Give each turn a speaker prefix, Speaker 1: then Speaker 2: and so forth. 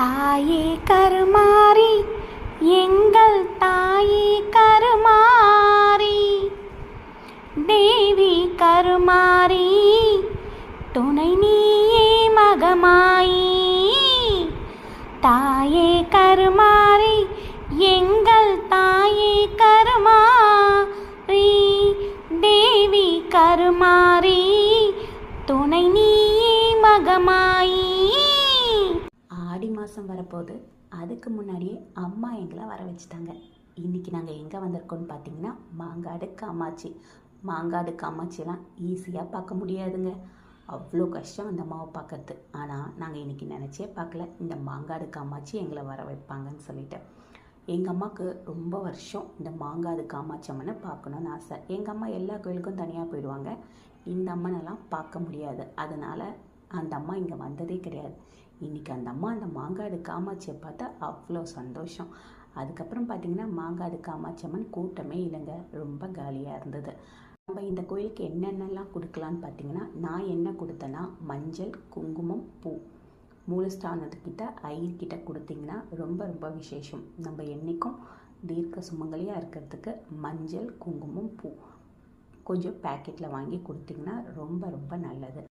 Speaker 1: தாயே கருமாரி, எங்கள் தாயே கருமாரி, தேவி கருமாரி, துணை நீயே மகமாயி. தாயே கருமாரி, எங்கள் தாயே கருமாரி, தேவி கருமாரி, துணை நீயே மகமாயி.
Speaker 2: ஆடி மாதம் வரப்போகுது. அதுக்கு முன்னாடியே அம்மா எங்களை வர வச்சுட்டாங்க. இன்றைக்கி நாங்கள் எங்கே வந்திருக்கோன்னு பார்த்தீங்கன்னா மாங்காடு காமாட்சி. மாங்காடு காமாட்சியெல்லாம் ஈஸியாக பார்க்க முடியாதுங்க. அவ்வளோ கஷ்டம் அந்த அம்மாவை பார்க்கறது. ஆனால் நாங்கள் இன்றைக்கி நினச்சே பார்க்கல இந்த மாங்காடு காமாட்சி எங்களை வர வைப்பாங்கன்னு சொல்லிட்டு. எங்கள் அம்மாவுக்கு ரொம்ப வருஷம் இந்த மாங்காடு காமாட்சி அம்மனை பார்க்கணுன்னு ஆசை. எங்கள் அம்மா எல்லா கோயிலுக்கும் தனியாக போயிடுவாங்க. இந்த அம்மனெல்லாம் பார்க்க முடியாது. அதனால் அந்த அம்மா இங்கே வந்ததே கிடையாது. இன்றைக்கி அந்த அம்மா அந்த மாங்காடு காமாட்சியை பார்த்தா அவ்வளோ சந்தோஷம். அதுக்கப்புறம் பார்த்திங்கன்னா மாங்காடு காமாட்சி அம்மன் கூட்டமே இல்லைங்க, ரொம்ப காலியாக இருந்தது. நம்ம இந்த கோயிலுக்கு என்னென்னலாம் கொடுக்கலான்னு பார்த்திங்கன்னா, நான் என்ன கொடுத்தேன்னா மஞ்சள், குங்குமம், பூ. மூலஸ்தானத்துக்கிட்ட ஐயர்கிட்ட கொடுத்திங்கன்னா ரொம்ப ரொம்ப விசேஷம். நம்ம என்றைக்கும் தீர்க்க சுமங்கலியாக இருக்கிறதுக்கு மஞ்சள், குங்குமம், பூ கொஞ்சம் பேக்கெட்டில் வாங்கி கொடுத்திங்கன்னா ரொம்ப ரொம்ப நல்லது.